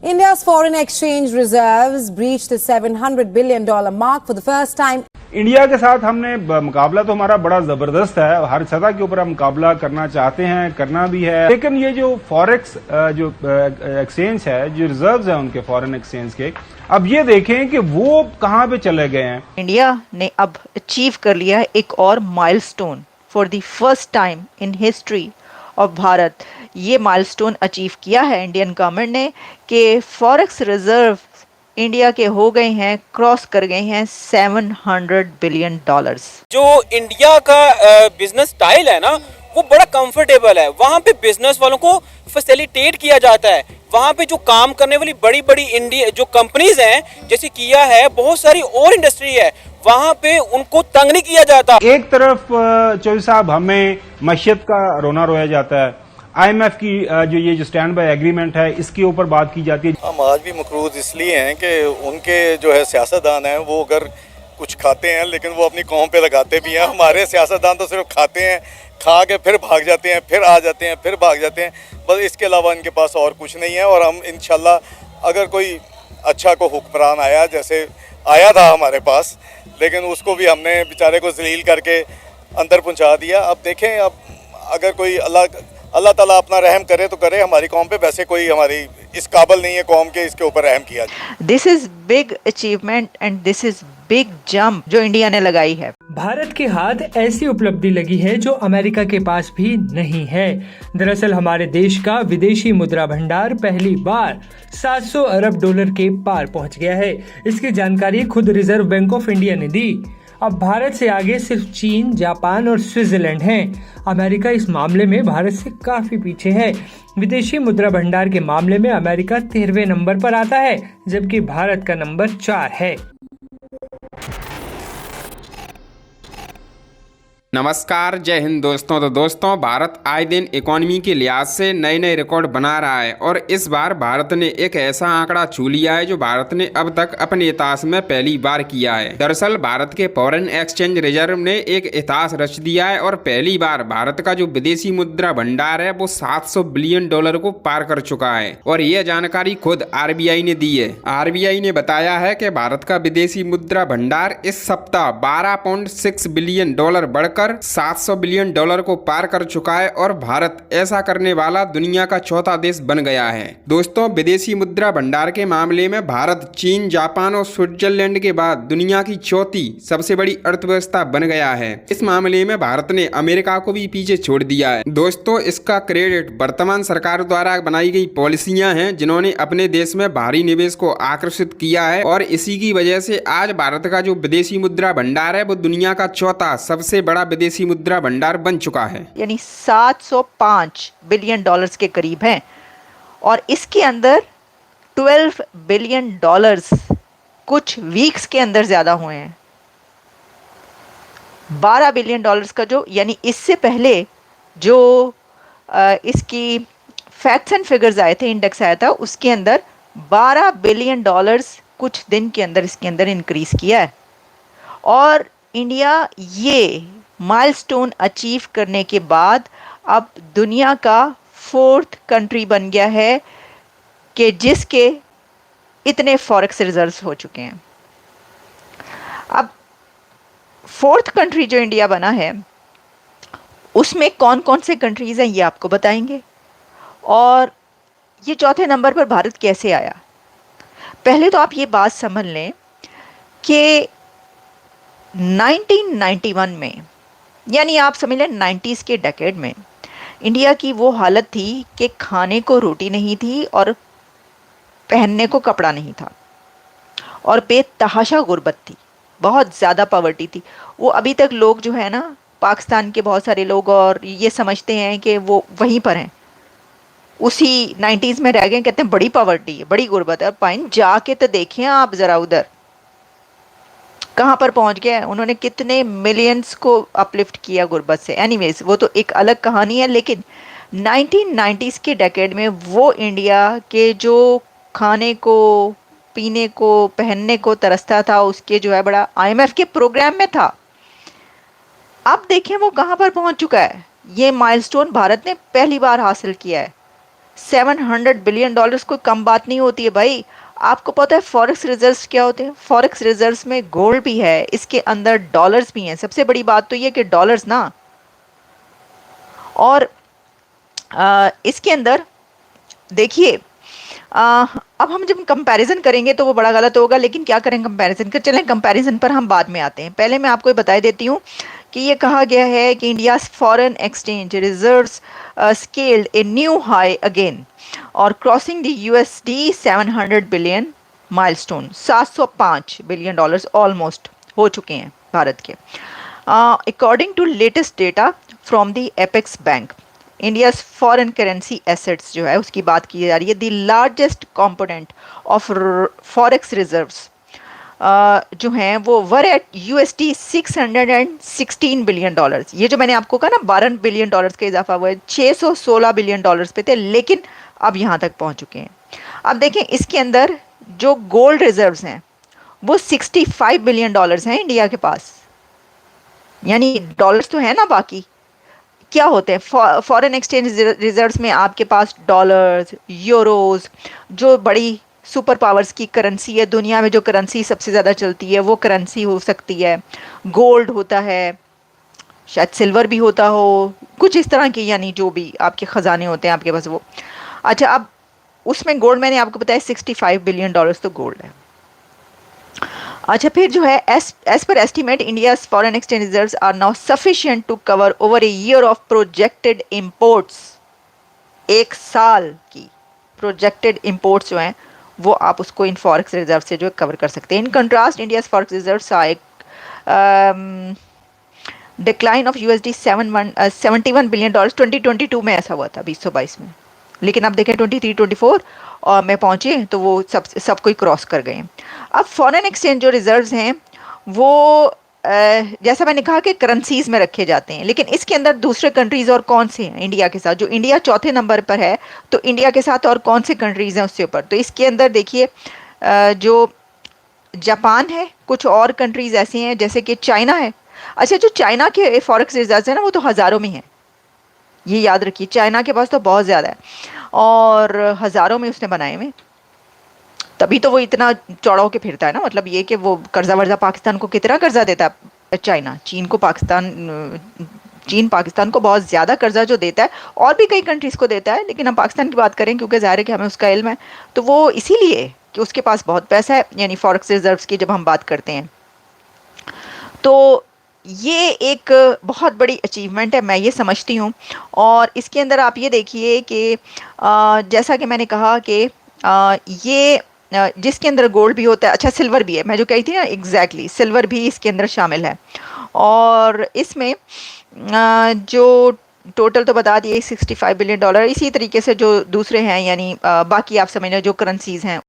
India's foreign exchange reserves breached the $700 billion mark for the first time. India के साथ हमने मुकाबला तो हमारा बड़ा जबरदस्त है, हर सतह के ऊपर हम मुकाबला करना चाहते हैं, करना भी है, लेकिन ये जो फॉरेक्स जो एक्सचेंज है, जो रिजर्व्स है उनके फॉरेन एक्सचेंज के, अब ये देखें कि वो कहां पे चले गए हैं। इंडिया ने अब अचीव कर लिया है एक और milestone for the first time in history of Bharat. ये माइलस्टोन अचीव किया है इंडियन गवर्नमेंट ने कि फॉरेक्स रिजर्व इंडिया के हो गए हैं, क्रॉस कर गए हैं $700 बिलियन। जो इंडिया का बिजनेस स्टाइल है ना, वो बड़ा कंफर्टेबल है। वहाँ पे बिजनेस वालों को फैसिलिटेट किया जाता है। वहाँ पे जो काम करने वाली बड़ी बड़ी इंडिया जो कंपनीज हैं, जैसे किया है, बहुत सारी और इंडस्ट्री है, वहाँ पे उनको तंग नहीं किया जाता। एक तरफ चौधरी साहब हमें मईशत का रोना रोया जाता है, IMF की जो स्टैंड बाय एग्रीमेंट है इसके ऊपर बात की जाती है। हम आज भी मकरूज इसलिए हैं कि उनके जो है सियासतदान हैं वो अगर कुछ खाते हैं लेकिन वो अपनी कौम पे लगाते भी हैं। हमारे सियासतदान तो सिर्फ खाते हैं, खा के फिर भाग जाते हैं, फिर आ जाते हैं, फिर भाग जाते हैं, बस इसके अलावा इनके पास और कुछ नहीं है। और हम इंशाल्लाह अगर कोई अच्छा को हुक्मरान आया, जैसे आया था हमारे पास, लेकिन उसको भी हमने बेचारे को जलील करके अंदर पहुंचा दिया। अब देखें, अब अगर कोई अल्लाह ताला अपना रहम करे तो करे हमारी कौम पे, वैसे कोई हमारी इस काबिल नहीं है कौम के इसके ऊपर रहम किया जाए। This is big achievement and this is big jump जो इंडिया ने लगाई है। भारत के हाथ ऐसी उपलब्धि लगी है जो अमेरिका के पास भी नहीं है। दरअसल हमारे देश का विदेशी मुद्रा भंडार पहली बार $700 अरब के पार पहुंच गया है। इसकी जानकारी खुद रिजर्व बैंक ऑफ इंडिया ने दी। अब भारत से आगे सिर्फ चीन, जापान और स्विट्जरलैंड हैं। अमेरिका इस मामले में भारत से काफी पीछे है। विदेशी मुद्रा भंडार के मामले में अमेरिका 13वें नंबर पर आता है, जबकि भारत का नंबर 4 है। नमस्कार, जय हिंद दोस्तों। तो दोस्तों, भारत आए दिन इकोनॉमी के लिहाज से नए नए रिकॉर्ड बना रहा है और इस बार भारत ने एक ऐसा आंकड़ा छू लिया है जो भारत ने अब तक अपने इतिहास में पहली बार किया है। दरअसल भारत के फॉरेन एक्सचेंज रिजर्व ने एक इतिहास रच दिया है और पहली बार भारत का जो विदेशी मुद्रा भंडार है वो $700 बिलियन को पार कर चुका है। और यह जानकारी खुद RBI ने दी है। RBI ने बताया है कि भारत का विदेशी मुद्रा भंडार इस सप्ताह $12.6 बिलियन बढ़कर $700 बिलियन को पार कर चुका है और भारत ऐसा करने वाला दुनिया का चौथा देश बन गया है। दोस्तों, विदेशी मुद्रा भंडार के मामले में भारत चीन, जापान और स्विट्जरलैंड के बाद दुनिया की चौथी सबसे बड़ी अर्थव्यवस्था बन गया है। इस मामले में भारत ने अमेरिका को भी पीछे छोड़ दिया है। दोस्तों, इसका क्रेडिट वर्तमान सरकार द्वारा बनाई गई पॉलिसियां हैं जिन्होंने अपने देश में बाहरी निवेश को आकर्षित किया है और इसी की वजह से आज भारत का जो विदेशी मुद्रा भंडार है वो दुनिया का चौथा सबसे बड़ा विदेशी मुद्रा भंडार बन चुका है। यानी $705 बिलियन के करीब हैं और इसके अंदर $12 बिलियन कुछ वीक्स के अंदर ज्यादा हुए हैं। $12 बिलियन का जो, यानी इससे पहले जो इसकी फैक्ट्स एंड फिगर्स आए थे, इंडेक्स आया था, उसके अंदर $12 बिलियन कुछ दिन के अंदर इसके अंदर इंक्रीज किया है। और इंडिया ये माइलस्टोन अचीव करने के बाद अब दुनिया का 4th कंट्री बन गया है कि जिसके इतने फॉरेक्स रिजर्व्स हो चुके हैं। अब 4th कंट्री जो इंडिया बना है उसमें कौन कौन से कंट्रीज हैं ये आपको बताएंगे और ये चौथे नंबर पर भारत कैसे आया। पहले तो आप ये बात समझ लें कि 1991 में, यानी आप समझ लें 90s के डेकेड में, इंडिया की वो हालत थी कि खाने को रोटी नहीं थी और पहनने को कपड़ा नहीं था और बेतहाशा गुर्बत थी, बहुत ज़्यादा पॉवर्टी थी। वो अभी तक लोग जो है ना, पाकिस्तान के बहुत सारे लोग और ये समझते हैं कि वो वहीं पर हैं, उसी 90s में रह गए, कहते हैं बड़ी पॉवर्टी है, बड़ी गुर्बत है। पाइन जाके तो देखें आप ज़रा उधर कहाँ पर पहुँच गया है, उन्होंने कितने मिलियंस को अपलिफ्ट किया गुर्बत से। एनीवेज, वो तो एक अलग कहानी है। लेकिन 1990s के डेकेड में वो इंडिया के जो खाने को, पीने को, पहनने को तरसता था, उसके जो है बड़ा IMF के प्रोग्राम में था। अब देखें वो कहाँ पर पहुँच चुका है। ये माइलस्टोन भारत ने पहली बार हासिल किया है $700 बिलियन कोई कम बात नहीं होती है भाई। आपको पता है फॉरेक्स रिजर्व्स क्या होते हैं? फॉरेक्स रिजर्व्स में गोल्ड भी है, इसके अंदर डॉलर्स भी हैं। सबसे बड़ी बात तो ये कि डॉलर्स ना, और इसके अंदर देखिए, अब हम जब कंपैरिजन करेंगे तो वो बड़ा गलत होगा, लेकिन क्या करें कंपैरिजन कर, चलें कंपैरिजन पर हम बाद में आते हैं। पहले मैं आपको ये बता देती हूँ कि ये कहा गया है कि India foreign exchange reserves scaled a new high again और crossing the USD 700 billion milestone. 705 billion dollars almost हो चुके हैं भारत के। According to latest data from the apex bank, India's foreign currency assets जो है उसकी बात की जा रही है। The largest component of forex reserves जो हैं वो were at USD 616 billion dollars. ये जो मैंने आपको कहा ना 12 बिलियन डॉलर्स का इजाफा हुआ है, 616 बिलियन डॉलर्स पे थे, लेकिन अब यहाँ तक पहुँच चुके हैं। अब देखें इसके अंदर जो गोल्ड रिजर्व्स हैं वो 65 बिलियन डॉलर्स हैं इंडिया के पास, यानी डॉलर्स तो है ना, बाकी क्या होते हैं फॉरेन एक्सचेंज रिजर्व्स में आपके पास डॉलर्स, यूरोज, जो बड़ी सुपर पावर्स की करेंसी है, दुनिया में जो करेंसी सबसे ज़्यादा चलती है वो करेंसी हो सकती है, गोल्ड होता है, शायद सिल्वर भी होता हो, कुछ इस तरह की, यानी जो भी आपके ख़जाने होते हैं आपके पास वो। अच्छा, अब उसमें गोल्ड मैंने आपको बताया 65 बिलियन डॉलर्स तो गोल्ड है। अच्छा, फिर जो है as per estimate India's foreign exchange reserves are now sufficient to cover over a year of projected imports. एक साल की प्रोजेक्टेड इंपोर्ट्स जो हैं वो आप उसको इन फॉरेक्स रिजर्व से जो है कवर कर सकते हैं। In contrast India's forex reserves are एक decline of USD 71 billion dollars 2022 में ऐसा हुआ था, 2022 में, लेकिन अब देखें 23-24 और में पहुँचे तो वो सब कोई क्रॉस कर गए। अब फॉरेन एक्सचेंज जो रिजर्व्स हैं वो जैसा मैंने कहा कि करेंसीज में रखे जाते हैं, लेकिन इसके अंदर दूसरे कंट्रीज और कौन से हैं इंडिया के साथ? जो इंडिया चौथे नंबर पर है, तो इंडिया के साथ और कौन से कंट्रीज हैं उससे ऊपर? तो इसके अंदर देखिए जो जापान है, कुछ और कंट्रीज ऐसे हैं जैसे कि चाइना है। अच्छा, जो चाइना के फॉरेक्स रिजर्व्स हैं ना वो तो हज़ारों में हैं, ये याद रखिए, चाइना के पास तो बहुत ज़्यादा है और हज़ारों में उसने बनाए हुए, तभी तो वो इतना चौड़ा होके फिरता है ना। मतलब ये कि वो कर्जा वर्जा पाकिस्तान को कितना कर्जा देता है चाइना, चीन पाकिस्तान को बहुत ज़्यादा कर्जा जो देता है, और भी कई कंट्रीज़ को देता है, लेकिन हम पाकिस्तान की बात करें क्योंकि ज़ाहिर है कि हमें उसका इल्म है, तो वो इसीलिए कि उसके पास बहुत पैसा है, यानी फॉरेक्स रिजर्व्स की जब हम बात करते हैं तो ये एक बहुत बड़ी अचीवमेंट है, मैं ये समझती हूँ। और इसके अंदर आप ये देखिए कि जैसा कि मैंने कहा कि ये जिसके अंदर गोल्ड भी होता है, अच्छा सिल्वर भी है, मैं जो कही थी ना एग्जैक्टली, सिल्वर भी इसके अंदर शामिल है। और इसमें जो टोटल तो बता दिए 65 बिलियन डॉलर, इसी तरीके से जो दूसरे हैं यानी बाकी आप समझ लो जो करेंसीज हैं